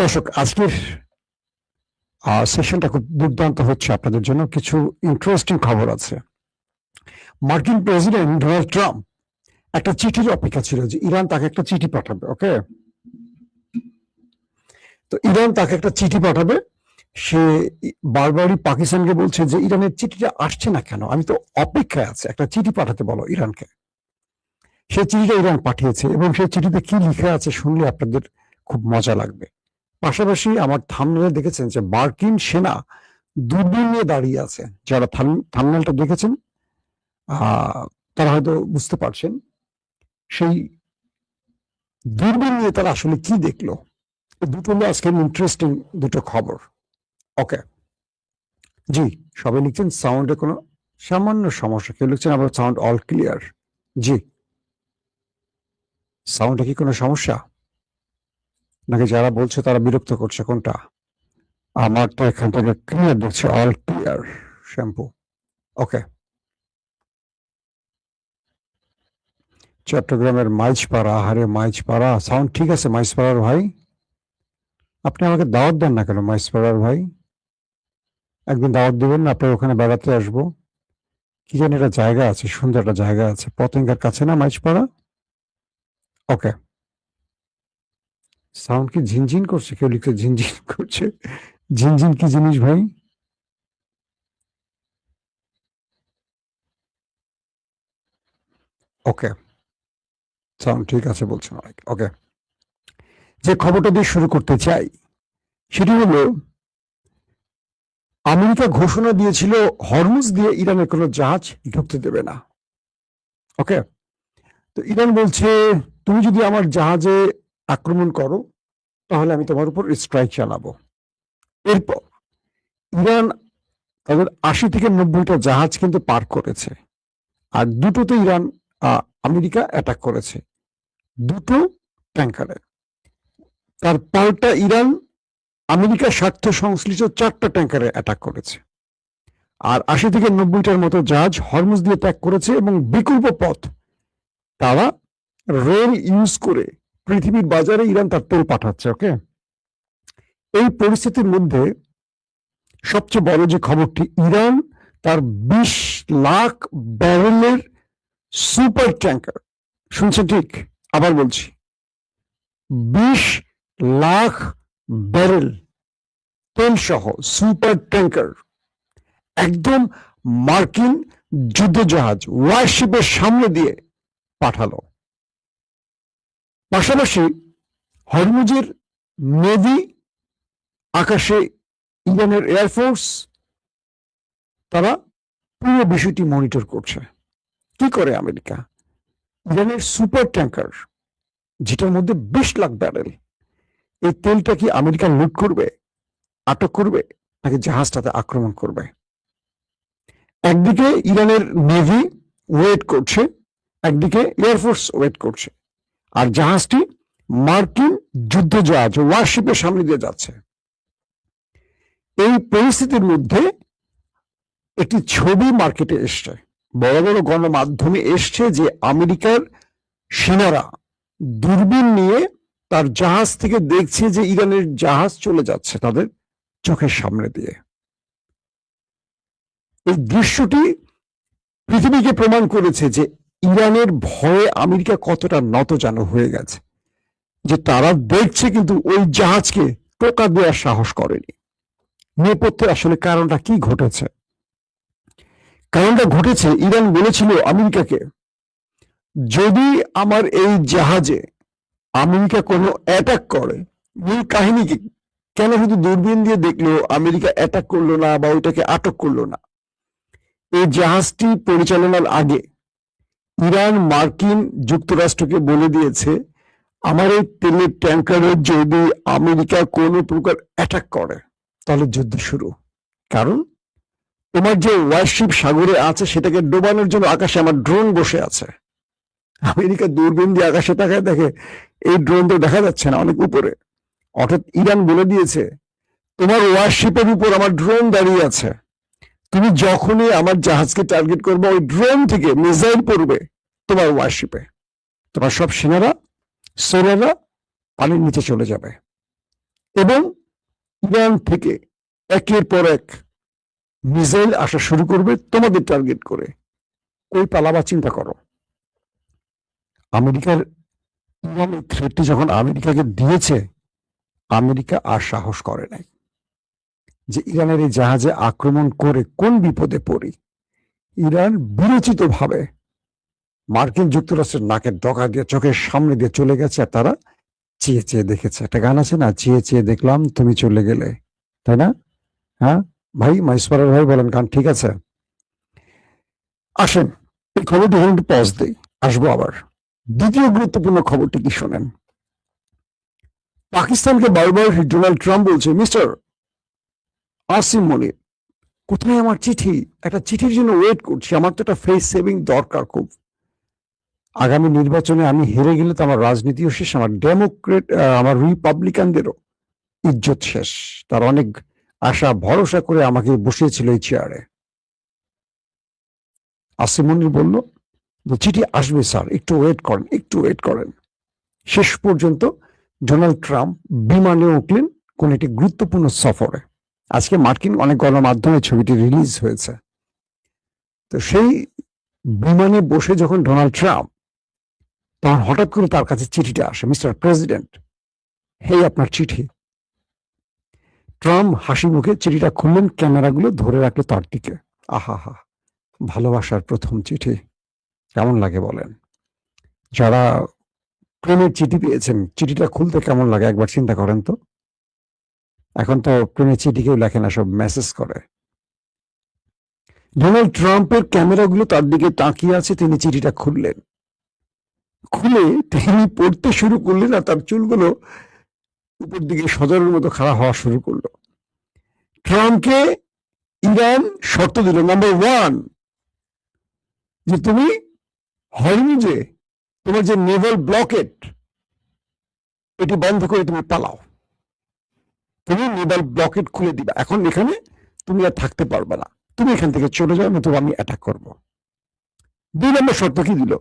দর্শক, আজকের সেশনটা খুব দুর্দান্ত হচ্ছে আপনাদের জন্য। কিছু ইন্টারেস্টিং খবর আছে। মার্কিন প্রেসিডেন্ট ডোনাল্ড ট্রাম্প একটা চিঠির অপেক্ষা ছিল যে ইরান তাকে একটা চিঠি পাঠাবে। ওকে, তো ইরান তাকে একটা চিঠি পাঠাবে। সে বারবারই পাকিস্তানকে বলছে যে ইরানের চিঠিটা আসছে না কেন, আমি তো অপেক্ষায় আছে, একটা চিঠি পাঠাতে বলো ইরানকে। সেই চিঠিটা ইরান পাঠিয়েছে এবং সেই চিঠিতে কি লিখে আছে শুনলে আপনাদের খুব মজা লাগবে। পাশাপাশি আমার থাম্বনেলে দেখেছেন যে মার্কিন সেনা দূরবীন নিয়ে দাঁড়িয়ে আছে। যারা থাম্বনেলটা দেখেছেন তারা হয়তো বুঝতে পারছেন সেই দূরবীন নিয়ে তারা আসলে কি দেখলো। দুটো হলো আজকে ইন্টারেস্টিং দুটো খবর। ওকে জি, সবাই লিখছেন সাউন্ডে কোনো সামান্য সমস্যা, কেউ লিখছেন আবার সাউন্ড অল ক্লিয়ার। জি, সাউন্ডে কি কোনো সমস্যা নাকি যারা বলছে তারা বিরক্ত করছে? কোনটা? আমার তো এখান থেকে ক্লিয়ার দেখছে, অল ক্লিয়ার শ্যাম্পু। ওকে, চট্টগ্রামের মাইজপাড়া, আহারে মাইজপাড়া, সাউন্ড ঠিক আছে মাইজপাড়ার ভাই? আপনি আমাকে দাওয়াত দেন না কেন মাইজপাড়ার ভাই? একদিন দাওয়াত দিবেন না, আপনার ওখানে বেড়াতে আসবো। কি জানি একটা জায়গা আছে, সুন্দর একটা জায়গা আছে, পতেঙ্গার কাছে না মাইজপাড়া? ওকে, সাউন্ড কি ঝিনঝিন করছে? কেউ লিখছে ঝিনঝিন করছে। ঝিনঝিন কি জিনিস ভাই? ওকে, সাউন্ড ঠিক আছে বলছেন অনেক। ওকে, যে খবরটা দিয়ে শুরু করতে চাই সেটি হলো আমেরিকা ঘোষণা দিয়েছিল হরমুজ দিয়ে ইরানের কোনো জাহাজ ঢুকতে দেবে না। ওকে, তো ইরান বলছে তুমি যদি আমার জাহাজে আক্রমণ করো তাহলে আমি তোমার উপর স্ট্রাইক চালাবো। এরপর ইরান তাদের 80 থেকে 90টা জাহাজ কিন্তু পার করেছে, আর দুটোতে ইরান আমেরিকা অ্যাটাক করেছে, দুটো ট্যাঙ্কারে। তার পাল্টা ইরান আমেরিকার স্বার্থ সংশ্লিষ্ট 4টা ট্যাঙ্কারে অ্যাটাক করেছে, আর 80 থেকে 90টার মতো জাহাজ হরমুজ দিয়ে ত্যাগ করেছে এবং বিকল্প পথ তারা রেল ইউজ করে পৃথিবীর বাজারে ইরান তার তেল পাঠাচ্ছে। ওকে, এই পরিস্থিতির মধ্যে সবচেয়ে বড় যে খবরটি, ইরান তার 20 লাখ ব্যারেলের সুপার ট্যাঙ্কার, শুনছেন ঠিক, আবার বলছি 20 লাখ ব্যারেল তেল সহ সুপার ট্যাঙ্কার একদম মার্কিন যুদ্ধ জাহাজ ওয়ারশিপের সামনে দিয়ে পাঠালো। পাশাপাশি হরমুজের নেভি, আকাশে ইরানের এয়ারফোর্স, তারা পুরো বিষয়টি মনিটর করছে। কি করে আমেরিকা? ইরানের সুপার ট্যাঙ্কার যেটার মধ্যে 20 লাখ ব্যারেল, এই তেলটা কি আমেরিকা লুট করবে, আটক করবে, নাকি জাহাজটাতে আক্রমণ করবে? একদিকে ইরানের নেভি ওয়েট করছে, একদিকে এয়ারফোর্স ওয়েট করছে, আর জাহাজটি মার্কিন যুদ্ধ জাহাজ ওয়ারশিপের সামনে দিয়ে যাচ্ছে। এই পরিস্থিতির মধ্যে একটি ছবি মার্কেটে এসছে, বড় বড় গণমাধ্যমে এসছে, যে আমেরিকার সেনারা দূরবীন নিয়ে তার জাহাজ থেকে দেখছে যে ইরানের জাহাজ চলে যাচ্ছে তাদের চোখের সামনে দিয়ে। এই দৃশ্যটি পৃথিবীকে প্রমাণ করেছে যে ইরানের ভয়ে আমেরিকা কতটা নতজানু হয়ে গেছে, যে তারা দেখছে কিন্তু ওই জাহাজকে টোকা দেওয়ার সাহস করেনি। নেপথ্যে আসলে কারণটা কি ঘটেছে? কারণটা ঘটেছে, ইরান বলেছিল আমেরিকাকে, যদি আমার এই জাহাজে আমেরিকা কোনো অ্যাটাক করে, মূল কাহিনী কি, কেন শুধু দূরবীন দিয়ে দেখলো আমেরিকা অ্যাটাক করলো না বা ওইটাকে আটক করলো না? এই জাহাজটি পরিচালনার আগে ইরান মার্কিন যুক্তরাষ্ট্রকে বলে দিয়েছে, আমার এই তেলের ট্যাঙ্কারে যদি আমেরিকা কোনো প্রকার অ্যাটাক করে তাহলে যুদ্ধ শুরু। কারণ তোমার যে ওয়ারশিপ সাগরে আছে সেটাকে ডোবানোর জন্য আকাশে আমার ড্রোন বসে আছে। আমেরিকা দূরবীন দিয়ে আকাশে তাকায় দেখে এই ড্রোন তো দেখা যাচ্ছে না, অনেক উপরে। অর্থাৎ ইরান বলে দিয়েছে, তোমার ওয়ারশিপের উপর আমার ড্রোন দাঁড়িয়ে আছে, তুমি যখনই আমার জাহাজকে টার্গেট করবে ওই ড্রোন থেকে মিসাইল পড়বে তোমার ওয়ারশিপে, তোমার সব সেনারা সোনারা পানির নিচে চলে যাবে। এবং ইরান থেকে একের পর এক মিসাইল আসা শুরু করবে তোমাদের টার্গেট করে। ওই পালাবা চিন্তা করো। আমেরিকার ইরানের থ্রেটটি যখন আমেরিকাকে দিয়েছে, আমেরিকা আর সাহস করে নাই যে ইরানের এই জাহাজে আক্রমণ করে কোন বিপদে পড়ি। ইরান বিরচিত ভাবে মার্কিন যুক্তরাষ্ট্রের নাকের ডগা দিয়ে চোখের সামনে দিয়ে চলে গেছে, আর তারা চেয়ে চেয়ে দেখেছে। একটা গান আছে না, চেয়ে চেয়ে দেখলাম তুমি চলে গেলে, তাই না? হ্যাঁ ভাই, মাইসপাড়ার ভাই বলেন গান ঠিক আছে? আসেন এই খবরটি একটু পজ দেই, আসবো আবার। দ্বিতীয় গুরুত্বপূর্ণ খবরটি কি শোনেন। পাকিস্তানকে বারবার ডোনাল্ড ট্রাম্প বলছে, মিস্টার আসিম মনির, কোথায় আমার চিঠি? একটা চিঠির জন্য ওয়েট করছি, আমার তো একটা ফেস সেভিং দরকার খুব। আগামী নির্বাচনে আমি হেরে গেলে তো আমার রাজনীতিও শেষ, আমার ডেমোক্রেট আমার রিপাবলিকানদেরও ইজ্জত শেষ। তার অনেক আশা ভরসা করে আমাকে বসিয়েছিল এই চেয়ারে। আসিম মনির বলল যে চিঠি আসবে স্যার, একটু ওয়েট করেন, একটু ওয়েট করেন। শেষ পর্যন্ত ডোনাল্ড ট্রাম্প বিমানে উঠলেন কোন একটি গুরুত্বপূর্ণ সফরে। আজকে মার্কিন অনেক গণমাধ্যমে ছবিটি রিলিজ হয়েছে। তো সেই বিমানে বসে যখন ডোনাল্ড ট্রাম্প, তখন হঠাৎ করে তার কাছে চিঠিটা আসে, মিস্টার প্রেসিডেন্ট, হেই আপনার চিঠি। ট্রাম্প হাসি মুখে চিঠিটা খুললেন, ক্যামেরাগুলো ধরে রাখলো তার দিকে। আহা হা, ভালোবাসার প্রথম চিঠি কেমন লাগে বলেন? যারা প্রেমের চিঠি পেয়েছেন, চিঠিটা খুলতে কেমন লাগে একবার চিন্তা করেন তো। এখন তো প্রেমের চিঠি কেউ লেখে না, সব মেসেজ করে। ডোনাল্ড ট্রাম্পের ক্যামেরাগুলো তার দিকে তাকিয়ে আছে, তিনি চিঠিটা খুললেন। খুলে তিনি পড়তে শুরু করলেন, আর তার চুলগুলো উপর দিকে সজরের মতো খাড়া হওয়া শুরু করলো। ট্রাম্পকে ইরান শর্ত দিল, নাম্বার 1, যে তুমি হরমুজে তোমার যে নেভাল ব্লকেট, এটি বন্ধ করে তুমি পালাও। তুমি নেভাল ব্লকেট খুলে দিবা, এখন এখানে তুমি আর থাকতে পারবে না, তুমি এখান থেকে চলে যাও, নতুবা আমি অ্যাটাক করবো। 2 নম্বর শর্ত কি দিল,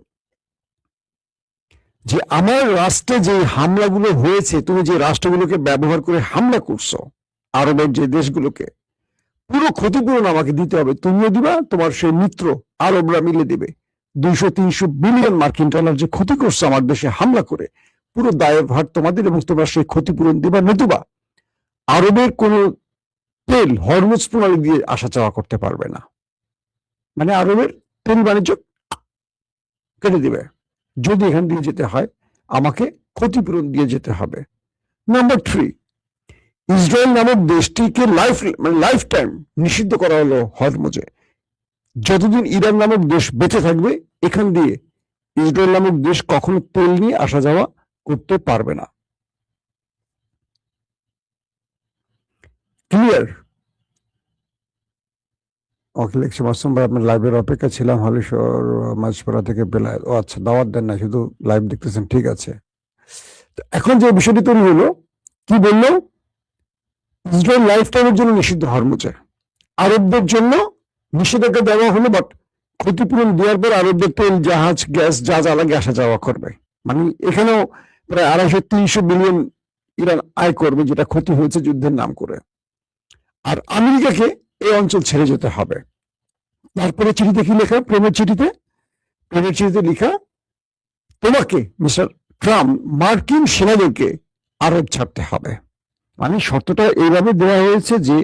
যে আমার রাষ্ট্রে যে হামলাগুলো হয়েছে, তুমি যে রাষ্ট্রগুলোকে ব্যবহার করে হামলা করছো, আরবের যে দেশগুলোকে, পুরো ক্ষতিপূরণ আমাকে দিতে হবে। তুমিও দিবা, তোমার সেই মিত্র আরবরা মিলে দিবে। 200-300 বিলিয়ন মার্কিন ডলার যে ক্ষতি করছে আমার দেশে হামলা করে, পুরো দায়ের ভার তোমাদের, এবং তোমরা সেই ক্ষতিপূরণ দিবা, নতুবা আরবের কোন তেল হরমুজ প্রণালী দিয়ে আসা যাওয়া করতে পারবে না। মানে আরবের তেল বাণিজ্য কেটে দিবে। যদি এখান দিয়ে যেতে হয়, আমাকে ক্ষতিপূরণ দিয়ে যেতে হবে। নাম্বার 3, ইসরায়েল নামক দেশটিকে লাইফ টাইম নিষিদ্ধ করা হলো হরমুজে। যতদিন ইরান নামক দেশ বেঁচে থাকবে, এখান দিয়ে ইসরায়েল নামক দেশ কখনো তেল নিয়ে আসা যাওয়া করতে পারবে না। ক্লিয়ার? অখিলেশ মাসুম ভাই, আপনার লাইভের অপেক্ষা ছিলাম, হালিশহর মাঝপাড়া থেকে বেলায়। ও আচ্ছা, দাওয়াত দেন না, শুধু লাইভ দেখতেছেন, ঠিক আছে। এখন যে বিষয়টি তৈরি হলো, কি বললো, ইসরায়েল লাইফ টাইমের জন্য নিষিদ্ধ হরমুজে, আরবদের জন্য নিষেধাজ্ঞা দেওয়া হলো, বাট ক্ষতিপূরণ দেওয়ার পর আরবদের তেল, জাহাজ, গ্যাস যা যা লাগে আসা যাওয়া করবে। মানে এখানেও প্রায় 250-300 বিলিয়ন ইরান আয় করবে, যেটা ক্ষতি হয়েছে যুদ্ধের নাম করে। আর আমেরিকাকে এই অঞ্চল ছেড়ে যেতে হবে। তারপরে চিঠিতে কি লেখা, প্রেমের চিঠিতে লেখা, তোমাকে মিস্টার ট্রাম্প মার্কিন সেনাদেরকে আরব ছাড়তে হবে। মানে শর্তটা এইভাবে দেওয়া হয়েছে যে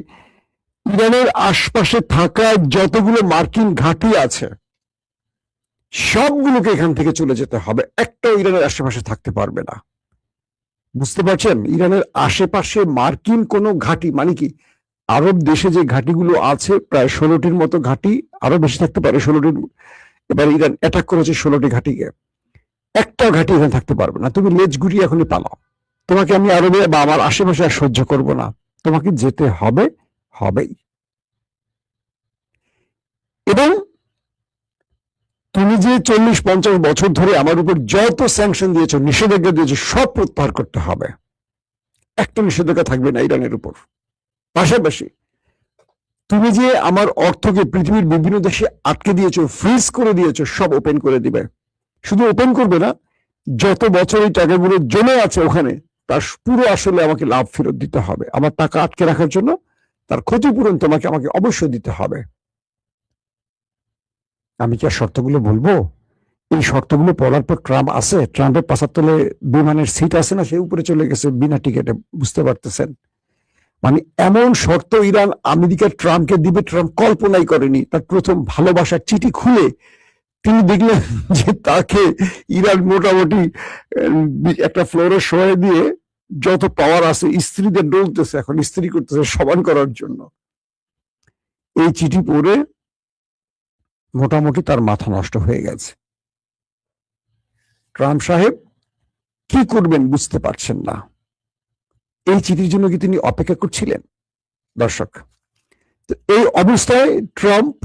ইরানের আশপাশে থাকা যতগুলো মার্কিন ঘাঁটি আছে, সবগুলোকে এখান থেকে চলে যেতে হবে, একটাও ইরানের আশেপাশে থাকতে পারবে না। বুঝতে পারছেন? ইরানের আশেপাশে মার্কিন কোনো ঘাঁটি, মানে কি, আরব দেশে যে ঘাঁটিগুলো আছে প্রায় 16টির মতো ঘাঁটি, আরো বেশি থাকতে পারে 16টির। এবার ইরান অ্যাটাক করেছে 16টি ঘাঁটিকে, একটা ঘাঁটি এখানে থাকতে পারবে না। তুমি লেজ গুটিয়ে এখনই পালাও, তোমাকে আমি আরবে বা আমার আশেপাশে আর সহ্য করব না, তোমাকে যেতে হবে, হবেই। এবং তুমি যে 40-50 বছর ধরে আমার উপর যত স্যাংশন দিয়েছো, নিষেধাজ্ঞা দিয়েছো, সব প্রত্যাহার করতে হবে। একটা নিষেধাজ্ঞা থাকবে না ইরানের উপর। পাশাপাশি তুমি যে আমার অর্থকে পৃথিবীর বিভিন্ন দেশে আটকে দিয়েছো, ফ্রিজ করে দিয়েছো, সব ওপেন করে দিবে। শুধু ওপেন করবে না, যত বছর এই টাকাগুলো জমে আছে ওখানে, তার পুরো আসলে আমাকে লাভ ফেরত দিতে হবে, আমার টাকা আটকে রাখার জন্য তার ক্ষতিপূরণ তোমাকে আমাকে অবশ্যই দিতে হবে। আমি কি আর শর্তগুলো বলবো? এই শর্তগুলো পড়ার পর ট্রাম্পের পাশার তলে বিমানের সিট আছে না, সে উপরে চলে গেছে বিনা টিকেটে, বুঝতে পারতেছেন? মানে এমন শর্ত ইরান আমেরিকা ট্রাম্পকে দিবে, ট্রাম্প কল্পনাই করেনি। তার প্রথম ভালোবাসার চিঠি খুলে তিনি দেখলেন যে তাকে ইরান মোটামুটি একটা ফ্লোরে শোয়ে দিয়ে যত পাওয়ার আছে স্ত্রীদের ডলতেছে, এখন স্ত্রী করতেছে সমান করার জন্য। এই চিঠি পড়ে মোটামুটি তার মাথা নষ্ট হয়ে গেছে। ট্রাম্প সাহেব কি করবেন বুঝতে পারছেন না। এই চিঠির জন্য কি তিনি অপেক্ষা করছিলেন? দর্শক, তো এই অবস্থায় ট্রাম্প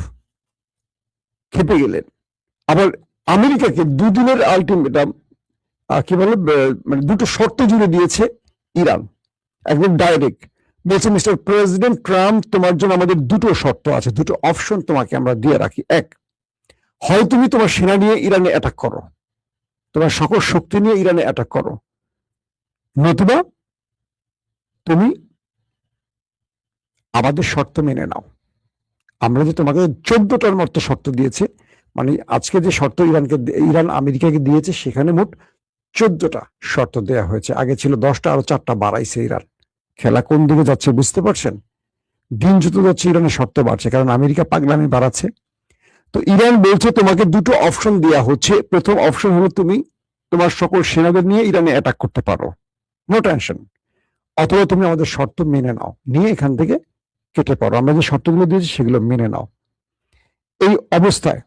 খেপে গেলেন। আবার আমেরিকাকে দুদিনের আলটিমেটাম, কি বলে, মানে দুটো শর্ত জুড়ে দিয়েছে ইরান, একদম ডাইরেক্ট বলছে, মিস্টার প্রেসিডেন্ট ট্রাম্প, তোমার জন্য আমাদের দুটো শর্ত আছে, দুটো অপশন তোমাকে আমরা দিয়ে রাখি। এক, হয় তুমি তোমার সেনা নিয়ে ইরানে অ্যাটাক করো, তোমার সকল শক্তি নিয়ে ইরানে অ্যাটাক করো, নতুবা তুমি আমাদের শর্ত মেনে নাও। আমরা যে তোমাকে 14টার মতো শর্ত দিয়েছে, মানে আজকে যে শর্ত ইরান আমেরিকাকে দিয়েছে সেখানে মোট 14টা শর্ত দেয়া হয়েছে। আগে ছিল 10টা, আরো 4টা বাড়াইছে ইরান। খেলা কোন দিকে যাচ্ছে বুঝতে পারছেন? দিন যত যাচ্ছে ইরানের শর্ত বাড়ছে, কারণ আমেরিকা পাগলামি বাড়াচ্ছে। তো ইরান বলছে তোমাকে দুটো অপশন দেওয়া হচ্ছে। প্রথম অপশন হলো তুমি তোমার সকল সেনাদের নিয়ে ইরানে অ্যাটাক করতে পারো, নো টেনশন, অথবা তুমি আমাদের শর্ত মেনে নাও, নিয়ে এখান থেকে কেটে পড়ো, আমরা যে শর্তগুলো দিয়েছি সেগুলো মেনে নাও। এই অবস্থায়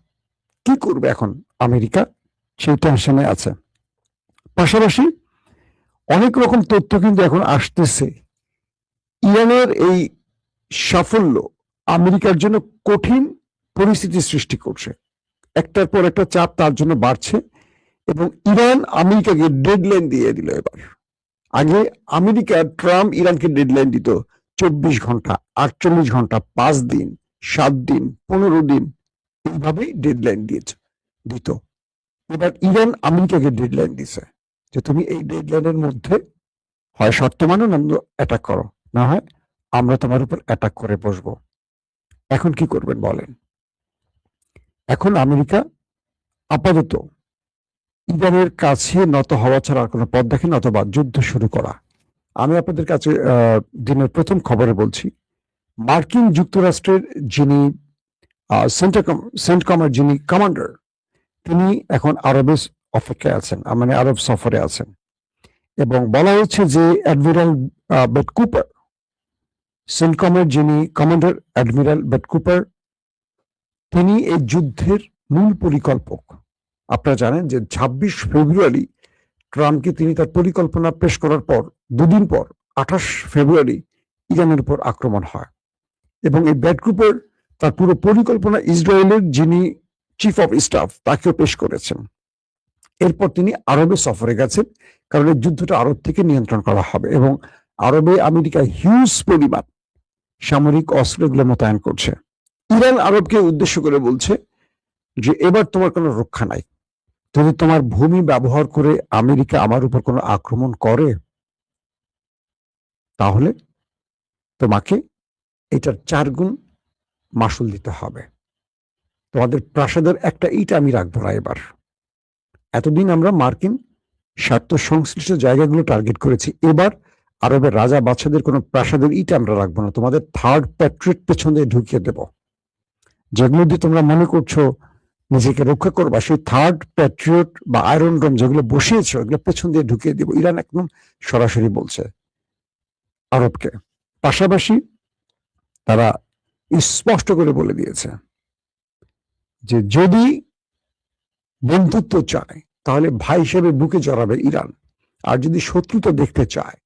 কি করবে এখন আমেরিকা, সেই টেনশনে আছে। পাশাপাশি অনেক রকম তথ্য কিন্তু এখন আসতেছে, ইরানের এই সাফল্য আমেরিকার জন্য কঠিন পরিস্থিতি সৃষ্টি করছে। একটার পর একটা চাপ তার জন্য বাড়ছে, এবং ইরান আমেরিকাকে ডেডলাইন দিয়ে দিল এবার। আগে আমেরিকা ট্রাম্প ইরানকে ডেডলাইন দিত 24 ঘন্টা, 48 ঘন্টা, 5 দিন, 7 দিন, 15 দিন, এইভাবেই ডেডলাইন দিত। এবার ইরান আমেরিকাকে ডেডলাইন দিছে যে তুমি এই ডেডলাইনের মধ্যে হয় শর্ত মানো, না অ্যাটাক করো, না হয় আমরা তোমার উপর অ্যাটাক করে বসবো। এখন কি করবেন বলেন? এখন আমেরিকা আপাতত ইরানের কাছে নত হওয়া ছাড়া আর কোনো পথ দেখেন, অথবা যুদ্ধ শুরু করা। আমি আপনাদের কাছে দিনের প্রথম খবরে বলছি, মার্কিন যুক্তরাষ্ট্রের যিনি সেন্টকমের যিনি কমান্ডার, তিনি এখন আরবের অপেক্ষায় আছেন, মানে আরব সফরে আছেন, এবং বলা হচ্ছে যে অ্যাডমিরাল বেট কুপার, সেন্টকমের যিনি কমান্ডার অ্যাডমিরাল বেট কুপার, তিনি এই যুদ্ধের মূল পরিকল্পক। আপনারা জানেন যে 26 ফেব্রুয়ারি ট্রাম্পকে তিনি তার পরিকল্পনা পেশ করার পর দুদিন পর 28 ফেব্রুয়ারি ইরানের উপর আক্রমণ হয়, এবং এই বেট কুপার তার পুরো পরিকল্পনা ইসরায়েলের যিনি চিফ অফ স্টাফ তাকেও পেশ করেছেন। এরপর তিনি আরবে সফরে গেছেন, কারণ এই যুদ্ধটা আরব থেকে নিয়ন্ত্রণ করা হবে, এবং আরবে আমেরিকা হিউজ পরিমাণ সামরিক অস্ত্র এগুলো মোতায়েন করছে। ইরান আরবকে উদ্দেশ্য করে বলছে যে এবার তোমার কোনো রক্ষা নাই, যদি তোমার ভূমি ব্যবহার করে আমেরিকা আমার উপর কোনো আক্রমণ করে, তাহলে তোমাকে এটার 4 গুণ মাসুল দিতে হবে। তোমাদের প্রাসাদের একটা ইট আমি রাখবো না এবার। এতদিন আমরা মার্কিন স্বার্থ সংশ্লিষ্ট জায়গাগুলো টার্গেট করেছি, এবার আরবের রাজা বাদশাদের কোনো প্রাসাদের ইট আমরা রাখবো না, তোমাদের থার্ড প্যাট্রিয়ট পেছন দিয়ে ঢুকিয়ে দেব। যেগুলো দিয়ে তোমরা মনে করছো নিজেকে রক্ষা করবা, সেই থার্ড প্যাট্রিয়ট বা আয়রন ডোম যেগুলো বসিয়েছো, এগুলো পেছন দিয়ে ঢুকিয়ে দেব। ইরান একদম সরাসরি বলছে আরবকে। পাশাপাশি তারা স্পষ্ট করে বলে দিয়েছে যে যদি বন্ধুত্ব চায় তাহলে ভাই হিসেবে বুকে জড়াবে ইরান, আর যদি শত্রুতা দেখতে চায়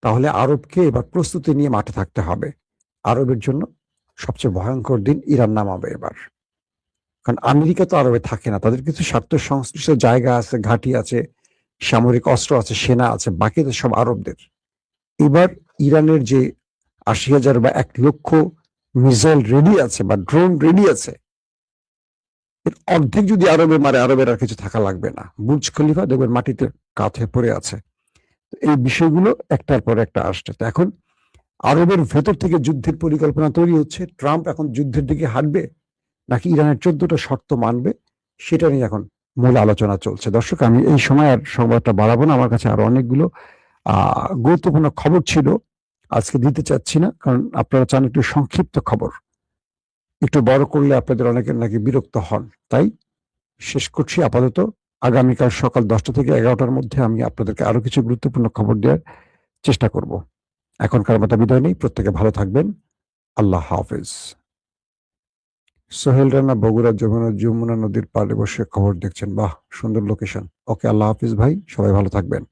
তাহলে আরবকে এবার প্রস্তুতি নিয়ে মাঠে থাকতে হবে। আরবের জন্য সবচেয়ে ভয়ঙ্কর দিন ইরান নামাবে এবার, কারণ আমেরিকা তো আরবে থাকে না, তাদের কিছু স্বার্থ সংশ্লিষ্ট জায়গা আছে, ঘাঁটি আছে, সামরিক অস্ত্র আছে, সেনা আছে, বাকি তো সব আরবদের। এবার ইরানের যে 80,000 বা 1 লক্ষ মিসাইল রেডি আছে বা ড্রোন রেডি আছে, এর অর্ধেক যদি আরবে মারে, আরবের আর কিছু থাকা লাগবে না। বুর্জ খলিফা দেখবেন মাটিতে কাত হয়ে পড়ে আছে। এই বিষয়গুলো একটার পর একটা আসছে। তো এখন আরবের ভেতর থেকে যুদ্ধের পরিকল্পনা তৈরি হচ্ছে। ট্রাম্প এখন যুদ্ধের দিকে হাঁটবে নাকি ইরানের 14টা শর্ত মানবে, সেটা নিয়ে এখন মূল আলোচনা চলছে। দর্শক, আমি এই সময় আর সংবাদটা বাড়াবো না। আমার কাছে আরো অনেকগুলো গুরুত্বপূর্ণ খবর ছিল, আজকে দিতে চাচ্ছি না, কারণ আপনারা চান একটু সংক্ষিপ্ত খবর। একটু বড় করলে আপনাদের অনেকের নাকি বিরক্ত হন, তাই শেষ করছি আপাতত। আগামীকাল সকাল 10টা থেকে 11টার মধ্যে আমি আপনাদেরকে আরো কিছু গুরুত্বপূর্ণ খবর দেওয়ার চেষ্টা করব। এখনকার মতো বিদায় নেই, প্রত্যেকে ভালো থাকবেন। আল্লাহ হাফেজ। সোহেল রানা বগুড়া যমুনা নদীর পাড়ে বসে খবর দেখছেন, বাহ সুন্দর লোকেশন। ওকে, আল্লাহ হাফিজ ভাই, সবাই ভালো থাকবেন।